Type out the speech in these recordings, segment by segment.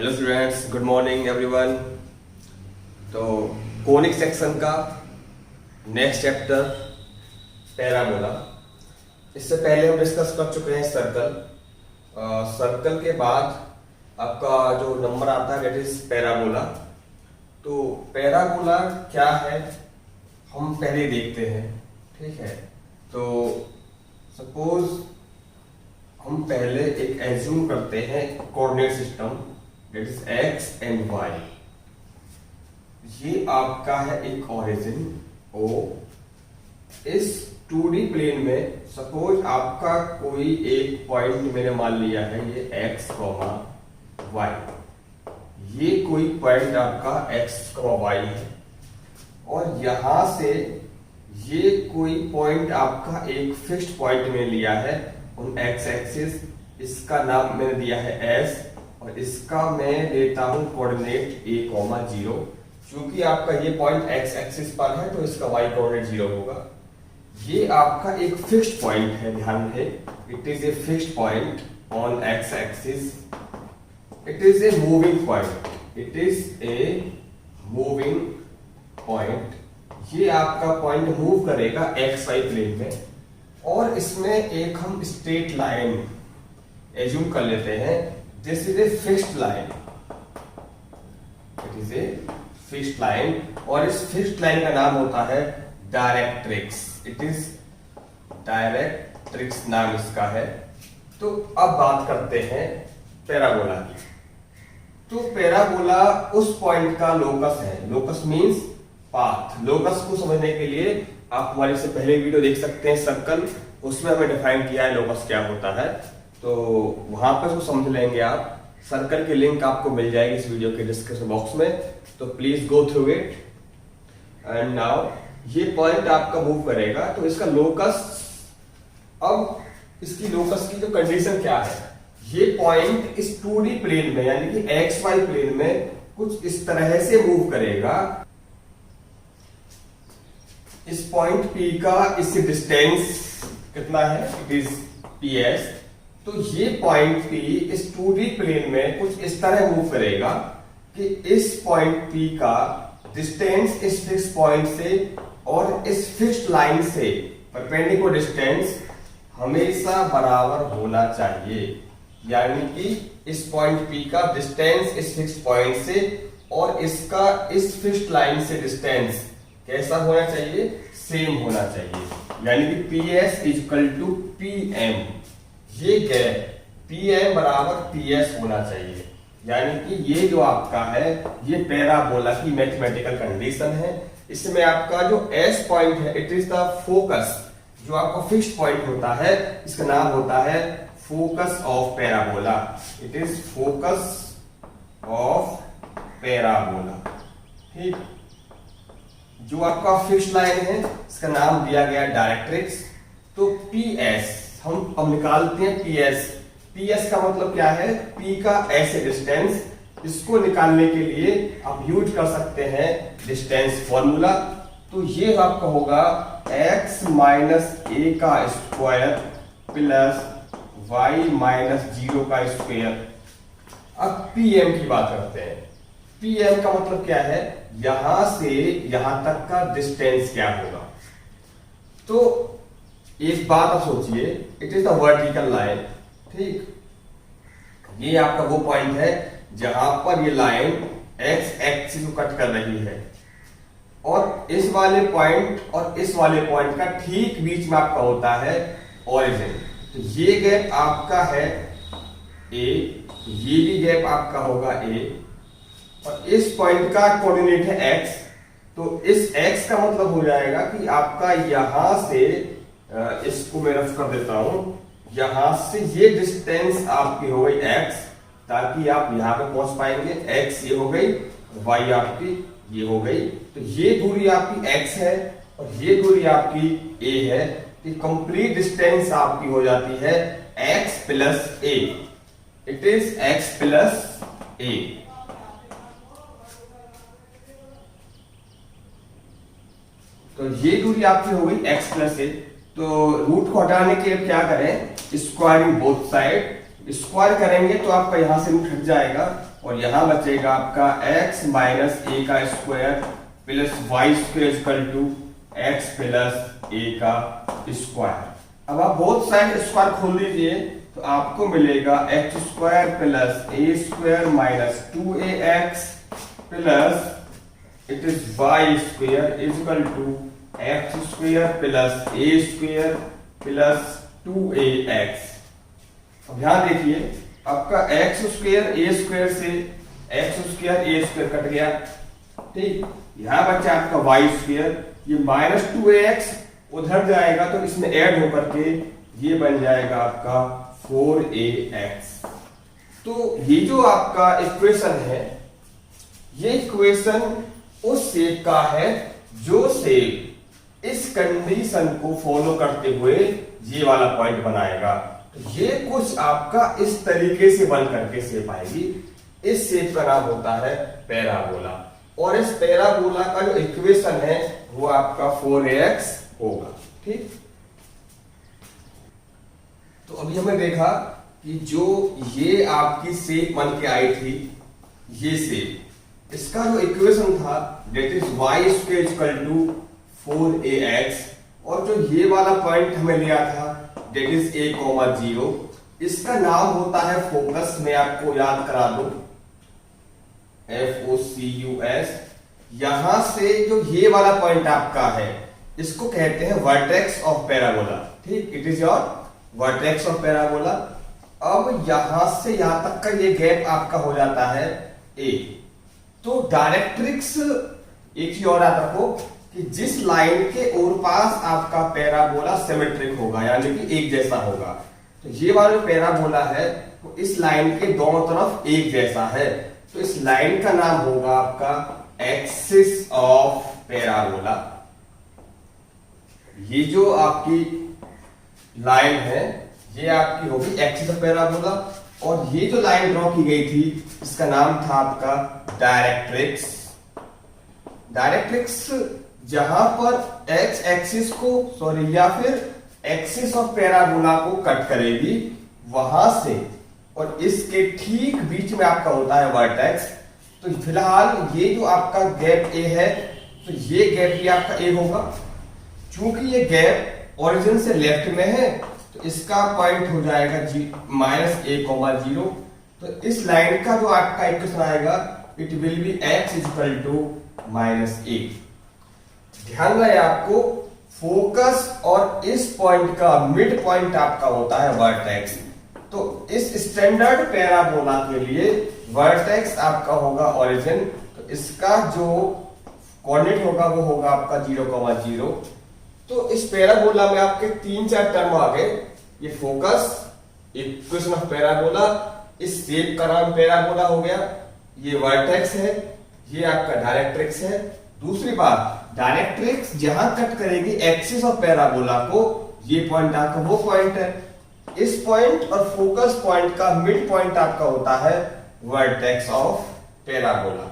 Hello students, good morning everyone. तो conic section का next chapter parabola. इससे पहले हम डिस्कस कर चुके हैं सर्कल। सर्कल के बाद आपका जो नंबर आता है दैट इज पैराबोला। तो पैराबोला क्या है हम पहले देखते हैं, ठीक है। तो सपोज हम पहले एक एज्यूम करते हैं coordinate system that is X and Y. ये आपका है एक ओरिजिन ओ। इस 2D प्लेन में सपोज आपका कोई एक पॉइंट मैंने मान लिया है ये एक्स वाई। ये कोई पॉइंट आपका एक्स वाई है और यहां से ये कोई पॉइंट आपका एक फिक्स्ड पॉइंट में लिया है उन एक्स एक्सिस। इसका नाम मैंने दिया है एस और इसका मैं लेता हूं कोऑर्डिनेट a,0। क्योंकि आपका ये पॉइंट एक्स एक्सिस पर है तो इसका y कोऑर्डिनेट 0 होगा। ये आपका एक फिक्स्ड पॉइंट है, ध्यान रहे it is a fixed point on x axis. It is a moving point, it is a moving point. ये आपका पॉइंट मूव करेगा एक्स वाई प्लेन में और इसमें एक हम स्ट्रेट लाइन एज्यूम कर लेते हैं। This is a fixed line, it is a fixed line और इस फिक्स्ड लाइन का नाम होता है डायरेक्ट्रिक्स। इट इज डायरेक्ट्रिक्स नाम इसका है। तो अब बात करते हैं पैराबोला की। तो पैराबोला उस पॉइंट का लोकस है। Locus means path. लोकस को समझने के लिए आप हमारे से पहले वीडियो देख सकते हैं सर्कल, उसमें हमें डिफाइन किया है लोकस क्या होता है। तो वहां पर उसको समझ लेंगे आप। सर्कल की लिंक आपको मिल जाएगी इस वीडियो के डिस्क्रिप्शन बॉक्स में, तो please go through it. And now ये पॉइंट आपका मूव करेगा तो इसका लोकस, अब इसकी लोकस की जो कंडीशन क्या है, ये पॉइंट इस 2D प्लेन में यानी कि एक्स वाई प्लेन में कुछ इस तरह से मूव करेगा। इस पॉइंट P का इससे डिस्टेंस कितना है, इट इज PS। तो ये पॉइंट P इस 2D प्लेन में कुछ इस तरह मूव करेगा कि इस पॉइंट P का डिस्टेंस इस फिक्स पॉइंट से और इस फिक्स्ड लाइन से परपेंडिकुलर डिस्टेंस हमेशा बराबर होना चाहिए। यानी कि इस पॉइंट P का डिस्टेंस इस फिक्स पॉइंट से और इसका इस फिक्स्ड लाइन से डिस्टेंस कैसा होना चाहिए, सेम होना चाहिए। यानी कि PS इक्वल टू PM। ये गैप PM बराबर PS होना चाहिए। यानी कि ये जो आपका है ये पैराबोला की मैथमेटिकल कंडीशन है। इसमें आपका जो S पॉइंट है इट इज द फोकस। जो आपका फिक्स्ड पॉइंट होता है इसका नाम होता है focus of parabola. It is focus of parabola, ठीक। जो आपका फिक्स्ड लाइन है इसका नाम दिया गया डायरेक्ट्रिक्स। तो PS हम अब निकालते हैं PS का मतलब क्या है, P का ऐसे डिस्टेंस। इसको निकालने के लिए आप यूज कर सकते हैं डिस्टेंस फॉर्मूला। तो ये आपका होगा x माइनस a का स्क्वायर प्लस y माइनस 0 का स्क्वायर। अब PM की बात करते हैं। PM का मतलब क्या है, यहां से यहां तक का डिस्टेंस क्या होगा। तो एक बात आप सोचिए, it is the vertical line, ठीक। ये आपका वो पॉइंट है जहां पर ये लाइन एक्स एक्सिस को कट कर रही है और इस वाले पॉइंट और इस वाले पॉइंट का ठीक बीच में आपका होता है ओरिजिन। तो ये गैप आपका है A, ये भी गैप आपका होगा A और इस पॉइंट का कोऑर्डिनेट है x। तो इस x का मतलब हो जाएगा कि आपका यहां से, इसको मैं रफ कर देता हूं, यहां से ये डिस्टेंस आपकी हो गई x, ताकि आप यहां पे पहुंच पाएंगे। x ये हो गई, y आपकी ये हो गई। तो ये दूरी आपकी x है और ये दूरी आपकी a है। तो कंप्लीट डिस्टेंस आपकी हो जाती है x plus a। It is x plus a। तो ये दूरी आपकी हो गई x प्लस ए। तो रूट को हटाने के लिए क्या करें, स्क्वायरिंग बोथ साइड। स्क्वायर करेंगे तो आपका यहां से रूट हट जाएगा और यहां बचेगा आपका x माइनस ए का square plus Y square equal to X plus A का स्क्वायर। अब आप बोथ साइड स्क्वायर खोल लीजिए तो आपको मिलेगा X square plus A square minus 2ax plus it is Y square is equal to X square plus A square plus 2ax। अब यहां देखिए आपका एक्स स्क्वायर ए स्क्वायर से X square A square cut गया, ठीक। यहां बचा आपका वाई स्क्वायर, ये माइनस 2ax उधर जाएगा तो इसमें ऐड होकर के ये बन जाएगा आपका 4ax। तो ये जो आपका इक्वेशन है, ये इक्वेशन उस शेप का है जो शेप इस कंडीशन को फॉलो करते हुए ये वाला पॉइंट बनाएगा। तो ये कुछ आपका इस तरीके से बन करके शेप आएगी। इस शेप का नाम होता है पैराबोला, और इस पैराबोला का जो इक्वेशन है वो आपका 4ax होगा, ठीक। तो अभी हमने देखा कि जो ये आपकी शेप बन के आई थी, ये शेप, इसका जो इक्वेशन था that is Y square equal to 4ax, और जो ये वाला पॉइंट हमें लिया था दैट इज a, 0, इसका नाम होता है फोकस। मैं आपको याद करा दूं, FOCUS। यहां से जो ये वाला पॉइंट आपका है इसको कहते हैं वर्टेक्स ऑफ पैराबोला, ठीक। It is your vertex of parabola. अब यहां से यहां तक का ये गैप आपका हो जाता है a। तो डायरेक्ट्रिक्स एक ही और याद रखो कि जिस लाइन के ओर पास आपका पैराबोला सिमेट्रिक होगा, यानी कि एक जैसा होगा, तो ये वाला जो पैराबोला है वो इस लाइन के दोनों तरफ एक जैसा है, तो इस लाइन का नाम होगा आपका एक्सिस ऑफ पैराबोला। ये जो आपकी लाइन है ये आपकी होगी एक्सिस ऑफ पैराबोला, और ये जो लाइन ड्रॉ की गई थी इसका नाम था आपका डायरेक्ट्रिक्स। डायरेक्ट्रिक्स जहां पर एक्स एक्सिस को या फिर एक्सिस ऑफ पैराबोला को कट करेगी वहां से, और इसके ठीक बीच में आपका होता है वर्टेक्स। तो फिलहाल ये जो आपका गैप ए है, तो ये गैप भी आपका ए होगा। चूंकि ये गैप ओरिजिन से लेफ्ट में है तो इसका पॉइंट हो जाएगा -a, 0। तो इस लाइन का जो आपका इक्वेशन आएगा it will be x equal to -a। ध्यान रहे आपको, फोकस और इस पॉइंट का मिड पॉइंट आपका होता है वर्टेक्स। तो इस स्टैंडर्ड पैराबोला के लिए वर्टेक्स आपका होगा ओरिजिन, तो इसका जो कोऑर्डिनेट होगा वो होगा आपका 0, 0। तो इस पैराबोला में आपके 3-4 टर्म आ गए, ये फोकस, इक्वेशन ऑफ पैराबोला, इस शेप का नाम पैराबोला हो गया, ये वर्टेक्स है, ये आपका डायरेक्ट्रिक्स है। दूसरी बात, डायरेक्ट्रिक्स जहां कट करेगी एक्सिस ऑफ पैराबोला को, ये पॉइंट आपका वो पॉइंट है। इस पॉइंट और फोकस पॉइंट का मिड पॉइंट आपका होता है वर्टेक्स ऑफ पैराबोला,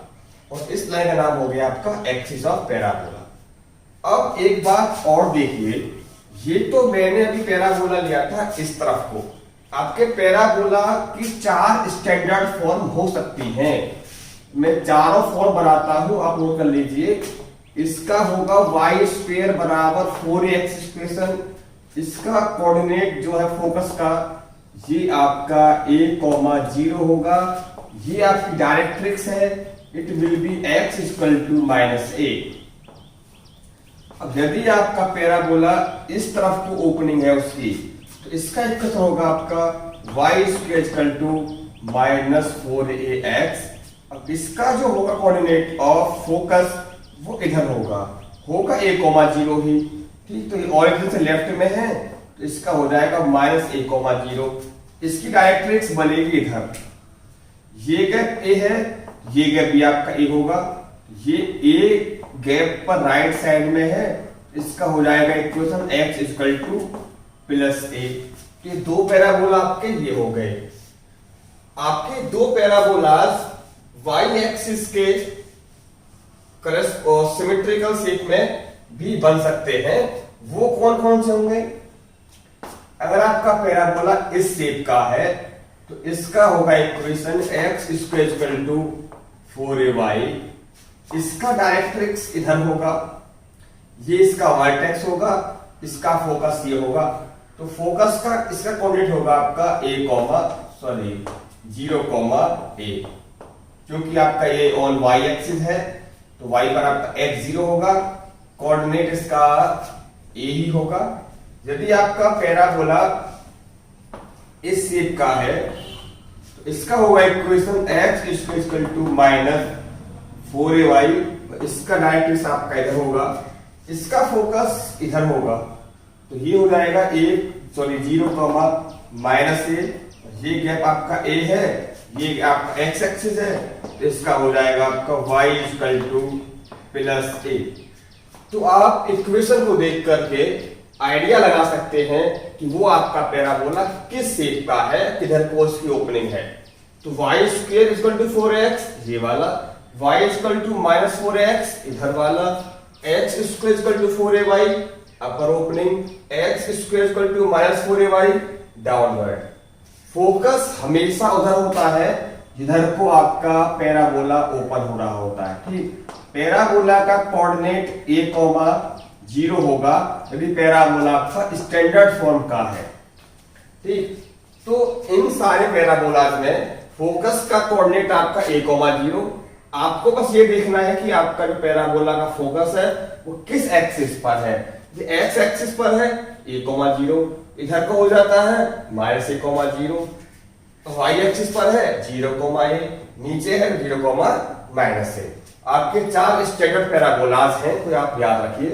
और इस लाइन का नाम हो गया आपका एक्सिस ऑफ पैराबोला। अब एक बात और देखिए, ये तो मैंने अभी पैराबोला लिया था इस तरफ को, आपके पैराबोला की 4 स्टैंडर्ड फॉर्म हो सकती हैं। मैं चारों फॉर्म बनाता हूं, आप नोट कर लीजिए। इसका होगा वाई स्क्वायर बराबर 4ax इक्वेशन, इसका कोऑर्डिनेट जो है फोकस का ये आपका a, 0 होगा, ये आपकी डायरेक्ट्रिक्स है, it will be x equal to -a। अब यदि आपका पैराबोला इस तरफ को ओपनिंग है उसकी, तो इसका इक्वेशन होगा आपका y square equal to -4ax। अब इसका जो होगा कोऑर्डिनेट ऑफ फोकस वो इधर होगा a, 0 ही, ठीक। तो ये ऑरिजिन से लेफ्ट में है तो इसका हो जाएगा -a, 0। इसकी डायरेक्ट्रिक्स बनेगी इधर, ये गैप a है, ये गैप भी आपका a होगा, ये a गैप पर राइट साइड में है, इसका हो जाएगा equation x equal to +a। ये 2 पैराबोला आपके ये हो गए। आपके 2 पैराबोलास y एक्सिस के सिमेट्रिकल शेप में भी बन सकते हैं। वो कौन कौन से होंगे? अगर आपका पैराबोला इस शेप का है तो इसका होगा equation x equal to 4ay। इसका डायरेक्ट्रिक्स इधर होगा, ये इसका वर्टेक्स होगा, इसका फोकस ये होगा। तो फोकस का इसका कोऑर्डिनेट होगा आपका a, 0, a, क्योंकि आपका ये ऑन y एक्सिस है तो y पर आपका x0 होगा, कोऑर्डिनेट इसका a ही होगा। यदि आपका पैराबोला इस शेप का है तो इसका होगा equation x equal to -4ay। इसका डायरेक्ट्रिक्स आपका इधर होगा, इसका फोकस इधर होगा, तो ये हो जाएगा 0, -a। ये गैप आपका a है, ये आपका x एक्सिस है, तो इसका हो जाएगा आपका y इक्वल टू +a। तो आप इक्वेशन को देख करके आइडिया लगा सकते हैं कि वो आपका पैराबोला किस शेप का है, किधर को उसकी ओपनिंग है। तो y² इक्वल टू 4x ये वाला, y इक्वल टू -4x इधर वाला, x² equal to 4ay upper opening, x² equal to -4ay downward. Focus हमेशा उधर होता है जिधर को आपका पैराबोला ओपन हो रहा होता है। ठीक, पैराबोला का कोऑर्डिनेट a, 0 होगा यदि पैराबोला आपका स्टैंडर्ड फॉर्म का है। ठीक, तो इन सारे पैराबोलाज में फोकस का कोऑर्डिनेट आपका a, 0। आपको बस ये देखना है कि आपका जो पैराबोला का फोकस है वो किस एक्सिस पर है। ये x एक्सिस पर है a, 0, इधर को हो जाता है -a, 0। y एक्सिस पर है 0, a, नीचे है 0, -a। आपके 4 स्टैंडर्ड पैराबोलाज हैं, तो आप याद रखिए।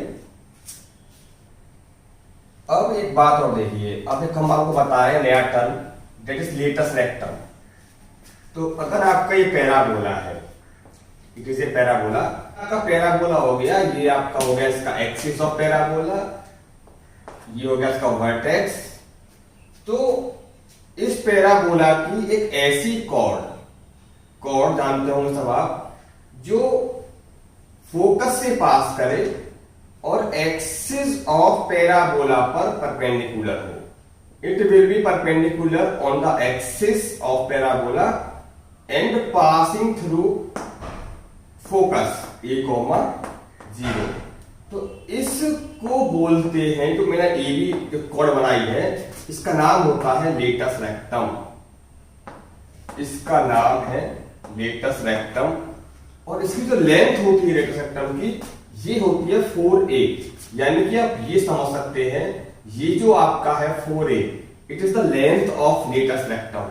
अब एक बात और देखिए, अब एक हम आपको बता रहे हैं नया term, that is latus rectum. तो अगर आपका ये पैराबोला है, इट इज ए पैराबोला, आपका पैराबोला हो गया, ये आपका हो गया इसका एक्सिस ऑफ पैराबोला, ये हो गया इसका वर्टेक्स। तो इस पैराबोला की एक ऐसी कॉर्ड जानते होंगे सब आप, जो फोकस से पास करे और एक्सिस ऑफ पैराबोला पर परपेंडिकुलर हो। It will B perpendicular on the axis of parabola and passing through focus a, 0। तो इसको बोलते हैं, जो मैंने ए बी कॉर्ड बनाई है, इसका नाम होता है लेटस रेक्टम। इसका नाम है लेटस रेक्टम। और इसकी जो लेंथ होती है लेटस रेक्टम की, ये होती है 4a। यानी कि आप ये समझ सकते हैं, ये जो आपका है 4a, it is the length of latus rectum.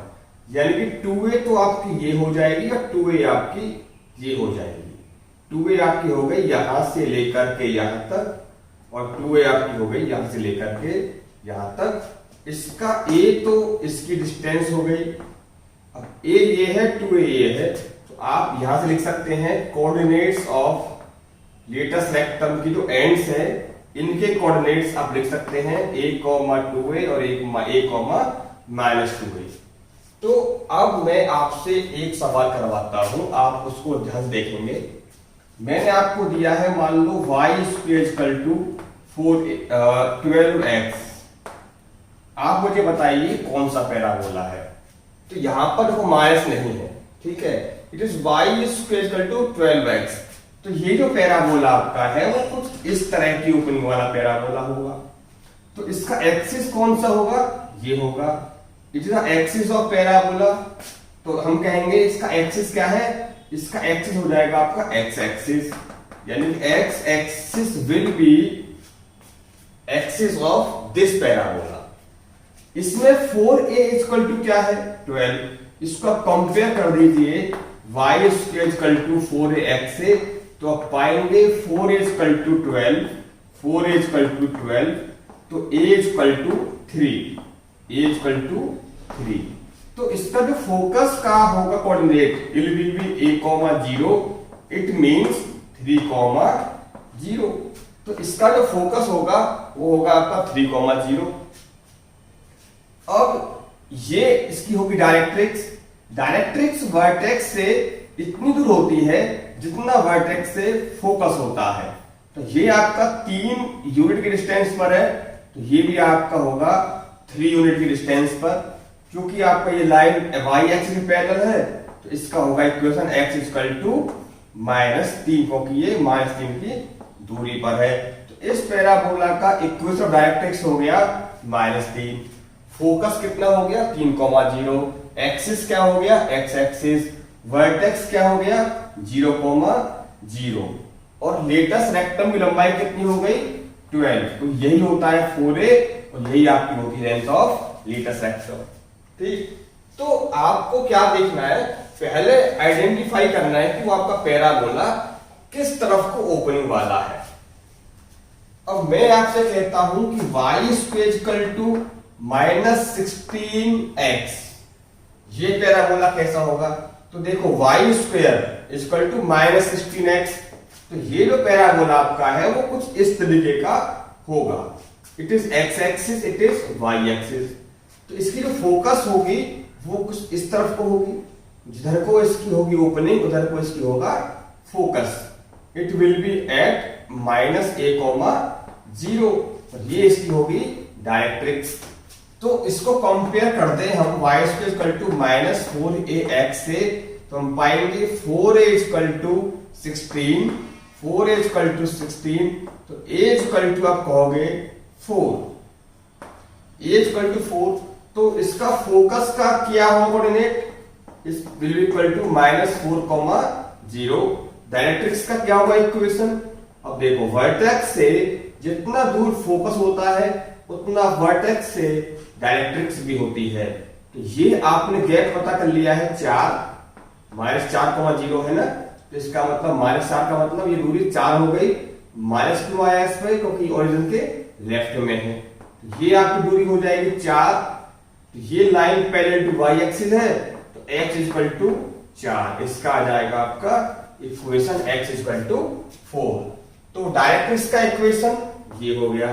यानी कि 2a तो आपकी ये हो जाएगी और 2a आपकी ये हो जाएगी। 2a आपकी हो गई यहां से लेकर के यहां तक, और 2a आपकी हो गई यहां से लेकर के यहां तक। इसका a तो इसकी डिस्टेंस हो गई, अब a ये है, 2a ये है, तो आप यहां से लिख सकते हैं कोऑर्डिनेट्स ऑफ लेटस रेक्टम की जो एंड्स है, इनके कोऑर्डिनेट्स आप लिख सकते हैं a, 2a और a, -2a। तो अब मैं आपसे एक सवाल करवाता हूं, आप उसको ध्यान से देखेंगे। मैंने आपको दिया है, मान लो y² इक्वल टू 12x। आप मुझे बताइए कौन सा पैराबोला है। तो यहां पर देखो माइनस नहीं है, ठीक है, it is y² equal to 12x। तो ये जो पैराबोला आपका है वो कुछ इस तरह की ओपनिंग वाला पैराबोला होगा। तो इसका एक्सिस कौन सा होगा, ये होगा, it is the axis of parabola. तो हम कहेंगे इसका एक्सिस क्या है, इसका एक्सिस हो जाएगा आपका x एक्सिस, यानी x axis will be axis of this parabola. इसमें 4a इक्वल टू क्या है, 12। इसको आप कंपेयर कर दीजिए y² इक्वल टू 4ax से, तो आप पाएंगे 4a equal to 12, 4a equal to 12, तो a equal to 3, a equal to 3। तो इसका जो फोकस का होगा coordinate, it will be a, 0, it means 3, 0। तो इसका जो फोकस होगा वो होगा आपका 3, 0। अब ये इसकी होगी डायरेक्ट्रिक्स। डायरेक्ट्रिक्स वर्टेक्स से इतनी दूर होती है जितना वर्टेक्स से फोकस होता है। तो ये आपका 3 यूनिट की डिस्टेंस पर है, तो ये भी आपका होगा 3 यूनिट की डिस्टेंस पर। क्योंकि आपका ये लाइन y एक्सिस में पैरेलल है तो इसका होगा इक्वेशन x इक्वल टू -3, क्योंकि ये -3 की दूरी पर है। तो इस पैराबोला का इक्वेशन डायरेक्ट्रिक्स हो गया -3, फोकस कितना हो गया 3,0, एक्सिस क्या हो गया x एक्सिस, वर्टेक्स क्या हो गया 0,0 और लेटस रेक्टम की लंबाई कितनी हो गई 12। तो यही होता है 4a और यही आपकी होती है लेंथ ऑफ लेटस रेक्टम। ठीक, तो आपको क्या देखना है, पहले आइडेंटिफाई करना है कि वो आपका पैराबोला किस तरफ को ओपनिंग वाला है। अब मैं आपसे कहता हूं कि y इक्वल टू -16x, ये पैराबोला कैसा होगा, तो देखो y square equal to -16x, तो ये जो पैराबोला आपका है वो कुछ इस तरीके का होगा। It is x axis, it is y axis. तो इसकी जो फोकस होगी वो कुछ इस तरफ को होगी, जिधर को इसकी होगी ओपनिंग उधर को इसकी होगा focus. It will be at -a,0 और ये इसकी होगी डायरेक्ट्रिक्स। तो इसको कंपेयर करते हैं हम y इक्वल टू -4ax से, तो हम पाएंगे 4a equal to 16, 4a equal to 16, तो a इक्वल टू आप कहोगे 4, a इक्वल टू 4, तो इसका फोकस का क्या होगा coordinate is will be equal to -4,0। Directrix का क्या होगा इक्वेशन, अब देखो वर्टेक्स से जितना दूर फोकस होता है उतना वर्टेक्स से डायरेक्ट्रिक्स भी होती है। तो ये आपने गैप पता कर लिया है 4, -4,0 है ना, तो इसका मतलब -4 का मतलब ये दूरी 4 हो गई, -2 आया इस पर क्योंकि ओरिजिन के लेफ्ट में है। तो ये आपकी दूरी हो जाएगी 4, तो ये line parallel to y axis है तो x इक्वल टू 4, इसका आ जाएगा आपका इक्वेशन x इक्वल टू 4। तो डायरेक्ट्रिक्स का इक्वेशन ये हो गया,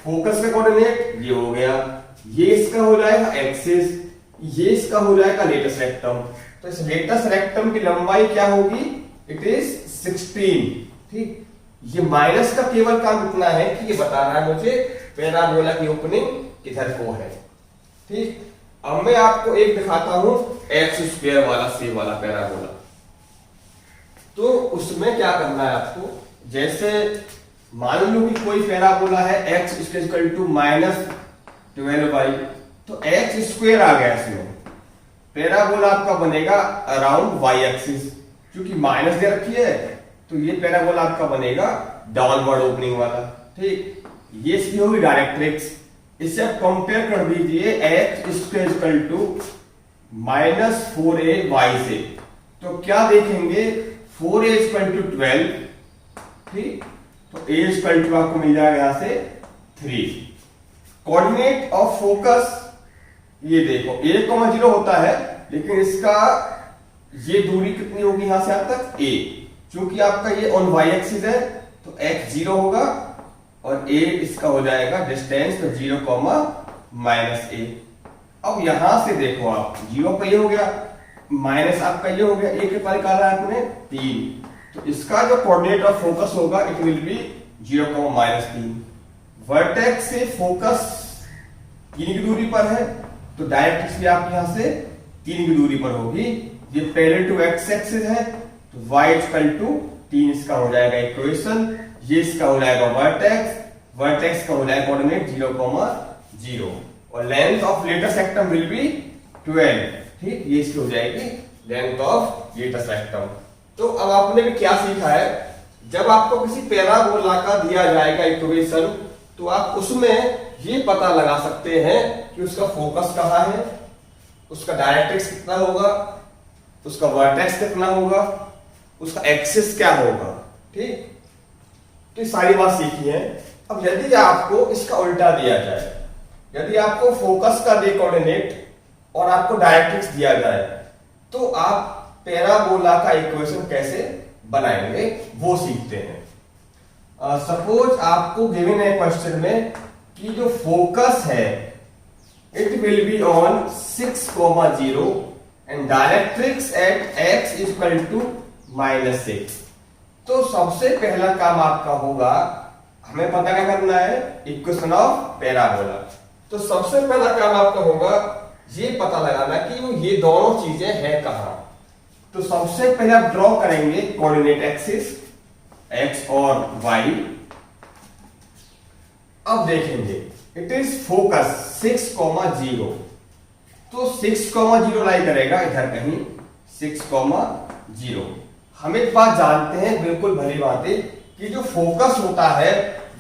फोकस का कोऑर्डिनेट ये हो गया, ये इसका हो जाएगा एक्सिस, ये इसका हो जाएगा लेटस रेक्टम। तो इस लेटस रेक्टम की लंबाई क्या होगी, इट इज 16। ठीक, ये माइनस का केवल काम इतना है कि ये बता रहा है मुझे पैराबोला की ओपनिंग किधर को है। ठीक, अब मैं आपको एक दिखाता हूं एक्स स्क्वायर वाला सेव वाला पैराबोला। तो उसमें क्या करना है आपको, जैसे मान लो कि कोई पैराबोला है x इक्वल टू -12y, तो x स्क्वायर आ गया इसमें, पैराबोला आपका बनेगा अराउंड y एक्सिस, क्योंकि माइनस दे रखी है तो ये पैराबोला आपका बनेगा डाउनवर्ड ओपनिंग वाला। ठीक, ये इसकी होगी डायरेक्ट्रिक्स। इससे आप कंपेयर कर दीजिए x इक्वल टू -4ay से, तो क्या देखेंगे 4a इक्वल टू 12। ठीक, तो a इक्वल टू आपको मिल जाएगा यहां से 3। कोऑर्डिनेट ऑफ फोकस ये देखो 1,0 होता है, लेकिन इसका ये दूरी कितनी होगी यहां से यहां तक a, क्योंकि आपका ये ऑन y एक्सिस है तो x 0 होगा और a इसका हो जाएगा डिस्टेंस, तो 0,-a। अब यहां से देखो आप 0 का ये हो गया, माइनस आपका ये हो गया, a के पास निकाला है आपने 3, तो इसका जो कोऑर्डिनेट ऑफ फोकस होगा इट विल बी 0,-3। वर्टेक्स से फोकस 3 की दूरी पर है, तो डायरेक्ट्रिक्स भी आपके यहां से 3 की दूरी पर होगी। ये पैरेलल टू x एक्सिस है तो y इक्वल टू 3 इसका हो जाएगा इक्वेशन, ये इसका हो जाएगा वर्टेक्स, वर्टेक्स का हो जाएगा कोऑर्डिनेट 0,0 और length of latus rectum will be 12। ठीक, ये इसकी हो जाएगी लेंथ ऑफ लेटस रेक्टम। तो अब आपने भी क्या सीखा है, जब आपको किसी पैराबोला का दिया जाएगा इक्वेशन तो आप उसमें ये पता लगा सकते हैं कि उसका फोकस कहां है, उसका डायरेक्ट्रिक्स कितना होगा, उसका वर्टेक्स कितना होगा, उसका एक्सिस क्या होगा। ठीक, तो सारी बात सीखी है। अब यदि आपको इसका उल्टा दिया जाए, यदि आपको फोकस का दे कोऑर्डिनेट और आपको डायरेक्ट्रिक्स दिया जाए, तो आप पैराबोला का इक्वेशन कैसे बनाएंगे वो सीखते हैं। सपोज आपको गिवन है क्वेश्चन में कि जो फोकस है it will be on 6,0 and directrix at x equal to -6। तो सबसे पहला काम आपका होगा, हमें पता क्या करना है, इक्वेशन ऑफ पैराबोला। तो सबसे पहला काम आपका होगा ये पता लगाना कि वो ये दोनों चीजें हैं कहां। तो सबसे पहले आप ड्रॉ करेंगे कोऑर्डिनेट एक्सिस एक्स और वाई। अब देखेंगे इट इज फोकस 6,0, तो 6,0 लाई करेगा इधर कहीं 6,0। हम एक बात जानते हैं बिल्कुल भली बातें कि जो फोकस होता है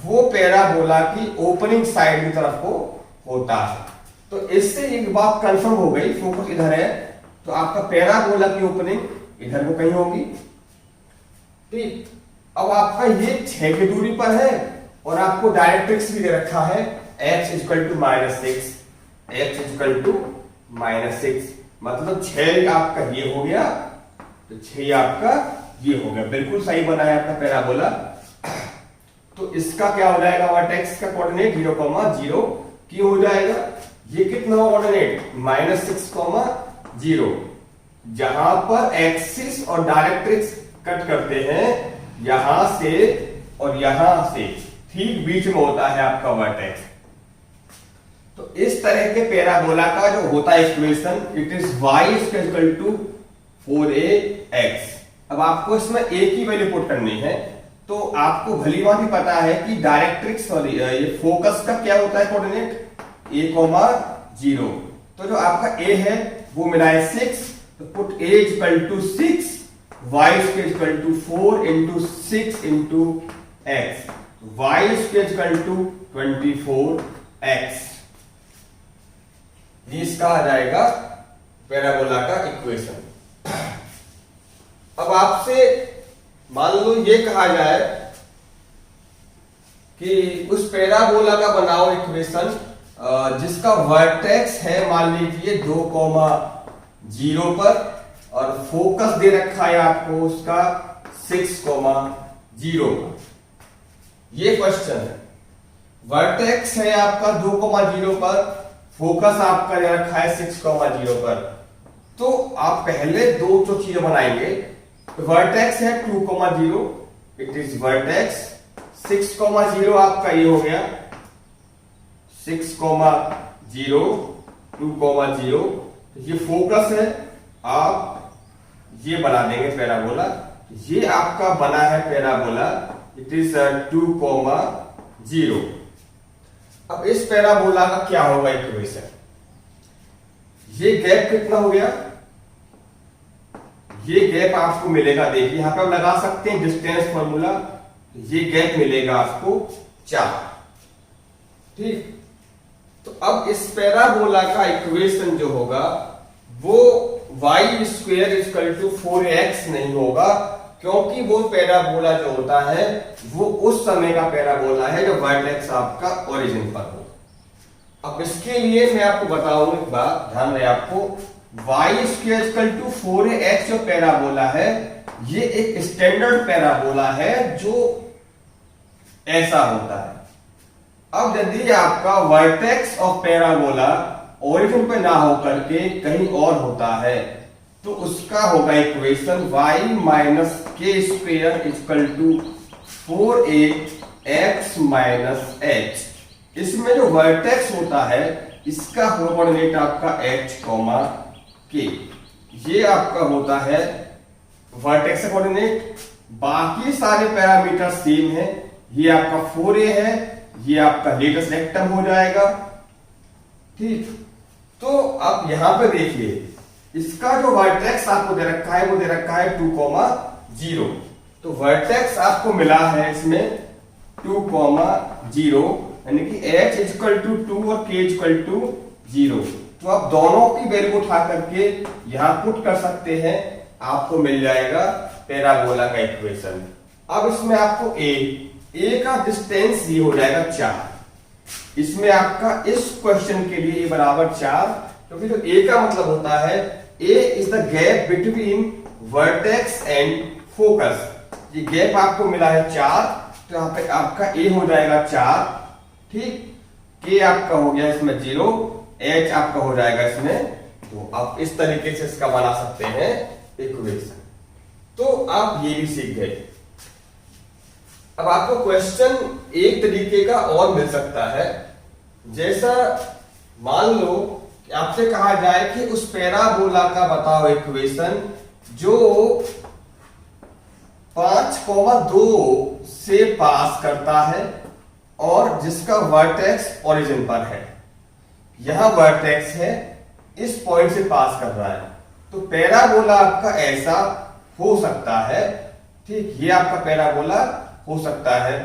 वो पैराबोला की ओपनिंग साइड की तरफ को होता है। तो इससे एक बात कंफर्म हो गई, फोकस इधर है तो आपका पैराबोला की ओपनिंग इधर को कहीं होगी। ठीक, अब आपका ये 6 की दूरी पर है और आपको डायरेक्ट्रिक्स भी दे रखा है x equal to -6, x equal to -6, मतलब 6 आपका ये हो गया तो 6 आपका ये हो गया। बिल्कुल सही बना है आपका पैराबोला। तो इसका क्या हो जाएगा, वर्टेक्स का कोऑर्डिनेट 0,0 क्यों हो जाएगा। ये कितना कोऑर्डिनेट -6,0, जहां पर एक्सिस और डायरेक्ट्रिक्स कट करते हैं यहां से और यहां से ठीक बीच में होता है आपका वर्टेक्स। तो इस तरह के पैराबोला का जो होता है equation, it is y equal to 4ax। अब आपको इसमें a की वैल्यू पुट करनी है, तो आपको भली भांति पता है कि डायरेक्ट्रिक्स सॉरी ये फोकस का क्या होता है कोऑर्डिनेट a,0। तो जो आपका a है वो मिला है 6, तो put a equal to 6, y equal to 4 into 6 into x, y equal to 24x। ये इसका आ जाएगा पैराबोला का इक्वेशन। अब आपसे मान लो ये कहा जाए कि उस पैराबोला का बनाओ इक्वेशन जिसका वर्टेक्स है मान लीजिए 2,0 पर और फोकस दे रखा है आपको उसका 6,0 पर। ये क्वेश्चन है, वर्टेक्स है आपका 2,0 पर, फोकस आपका दे रखा है 6,0 पर। तो आप पहले दो जो चीजें बनाएंगे, वर्टेक्स है 2,0, इट इज वर्टेक्स 6,0 आपका ये हो गया 6,0, 2,0, ये फोकस है। आप ये बना देंगे पैराबोला, ये आपका बना है पैराबोला, इट इज 2,0। अब इस पैराबोला का क्या होगा इक्वेशन, ये गैप कितना हो गया, ये गैप आपको मिलेगा, देखिए यहां पे आप लगा सकते हैं डिस्टेंस फॉर्मूला, ये गैप मिलेगा आपको 4। ठीक, तो अब इस पैराबोला का इक्वेशन जो होगा वो y square equal to 4x नहीं होगा, क्योंकि वो पैराबोला जो होता है वो उस समय का पैराबोला है जो वर्टेक्स आपका ओरिजिन पर हो। अब इसके लिए मैं आपको बताऊं एक बात, ध्यान रहे आपको, y square equal to 4x जो पैराबोला है ये एक स्टैंडर्ड पैराबोला है जो ऐसा होता है। अब यदि आपका वर्टेक्स ऑफ पैराबोला ओरिजिन पे ना होकर के कहीं और होता है तो उसका होगा equation y minus k square equal to 4ax minus h। इसमें जो वर्टेक्स होता है इसका कोऑर्डिनेट आपका h, k, ये आपका होता है वर्टेक्स का कोऑर्डिनेट। बाकी सारे पैरामीटर सेम है, ये आपका 4a है, ये आपका लेटेस्ट रेक्टम हो जाएगा। ठीक, तो आप यहां पे देखिए इसका जो वर्टेक्स आपको दे रखा है वो दे रखा है 2,0, तो वर्टेक्स आपको मिला है इसमें 2,0, यानी कि h इक्वल टू 2 और k इक्वल टू 0। तो आप दोनों की वैल्यू उठा करके यहां पुट कर सकते हैं, आपको मिल जाएगा पैराबोला का इक्वेशन। अब इसमें आपको a का डिस्टेंस ये हो जाएगा 4। इसमें आपका इस क्वेश्चन के लिए बराबर 4, क्योंकि जो a का मतलब होता है a is the gap between vertex and focus. ये गैप आपको मिला है 4, तो यहाँ पे आपका a हो जाएगा 4। ठीक, k आपका हो गया इसमें 0, h आपका हो जाएगा इसमें। तो आप इस तरीके से इसका बना सकते हैं इक्वेशन। तो आप ये भी सीख गए। अब आपको क्वेश्चन एक तरीके का और मिल सकता है, जैसा मान लो कि आपसे कहा जाए कि उस पैराबोला का बताओ इक्वेशन जो 5,2 से पास करता है और जिसका वर्टेक्स ओरिजिन पर है। यहां वर्टेक्स है, इस पॉइंट से पास कर रहा है। तो पैराबोला आपका ऐसा हो सकता है, ठीक, ये आपका पैराबोला हो सकता है।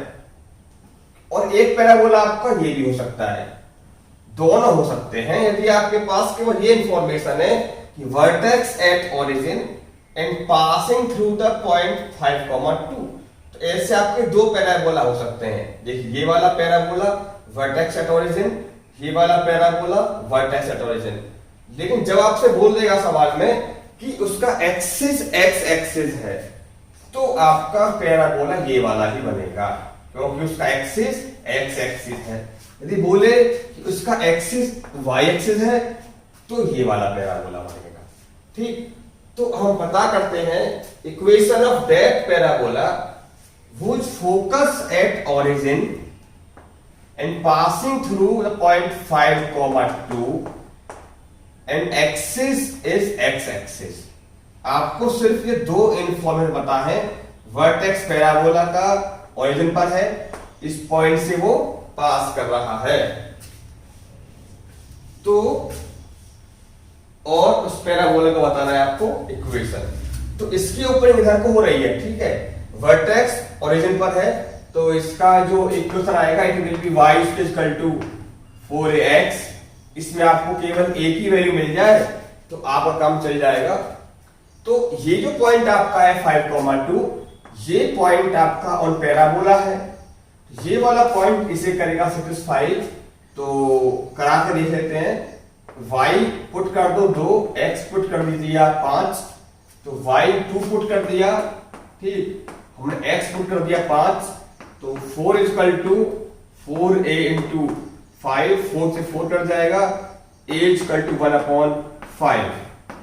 और एक पैराबोला आपका ये भी हो सकता है, दोनों हो सकते हैं यदि आपके पास केवल ये इंफॉर्मेशन है कि vertex at origin and passing through the point 5,2। तो ऐसे आपके दो पैराबोला हो सकते हैं। देखिए, ये वाला पैराबोला वर्टेक्स एट ओरिजिन, ये वाला पैराबोला वर्टेक्स एट ओरिजिन। लेकिन जब आपसे बोल देगा सवाल में कि उसका एक्सिस एक्स एक्सिस है, तो आपका पैराबोला ये वाला ही बनेगा, क्योंकि उसका एक्सिस एक्स एक्सिस है। यदि बोले कि उसका एक्सिस वाई एक्सिस है, तो ये वाला पैराबोला बनेगा। ठीक, तो हम पता करते हैं equation of that parabola whose focus at origin and passing through the point 5,2 and axis is x axis। आपको सिर्फ ये दो इन्फॉर्मेशन पता है, वर्टेक्स पैराबोला का ओरिजिन पर है, इस पॉइंट से वो पास कर रहा है। तो और उस पैराबोला को बताना है आपको इक्वेशन। तो इसके ऊपर इधर को हो रही है, ठीक है, वर्टेक्स ओरिजिन पर है, तो इसका जो इक्वेशन आएगा it will be y equal to 4ax। इसमें आपको केवल a की वैल्यू मिल जाए तो आपका काम चल जाएगा। तो ये जो पॉइंट आपका है 5,2, ये पॉइंट आपका ऑन पैराबोला है। ये वाला पॉइंट इसे करेगा सेटिस्फाई। तो करा के देख लेते हैं। y पुट कर दो 2, x पुट कर दीजिए 5, तो y 2 पुट कर दिया, ठीक, हमने x पुट कर दिया 5, तो 4 इक्वल टू 4a इंटू 5, 4 से 4 कट जाएगा, a इक्वल टू 1/5।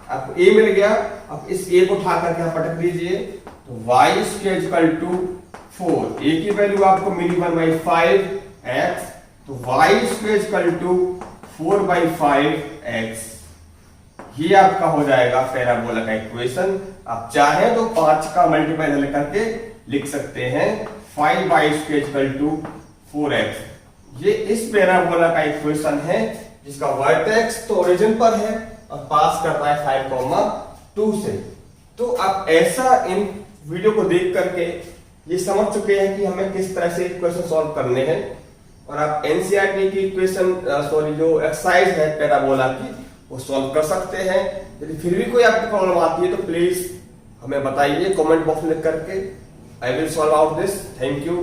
आपको a मिल गया। अब इस a को उठा करके आप पटक दीजिए, तो y square equal to 4, a की वैल्यू आपको मिली 1/5x, तो y square equal to 4/5x। ये आपका हो जाएगा पैराबोला का इक्वेशन। आप चाहे तो 5 का मल्टीप्लाई करके लिख सकते हैं 5y² इक्वल टू 4x। ये इस पैराबोला का इक्वेशन है जिसका वर्टेक्स तो ओरिजिन पर है और पास करता है 5,2 से। तो आप ऐसा इन वीडियो को देख करके ये समझ चुके हैं कि हमें किस तरह से इक्वेशन सॉल्व करने हैं। और आप एनसीईआरटी की इक्वेशन जो एक्सरसाइज है पैराबोला की, वो सॉल्व कर सकते हैं। यदि फिर भी कोई आपकी प्रॉब्लम आती है तो प्लीज हमें बताइए कमेंट बॉक्स में लिख करके। I will solve out this. Thank you.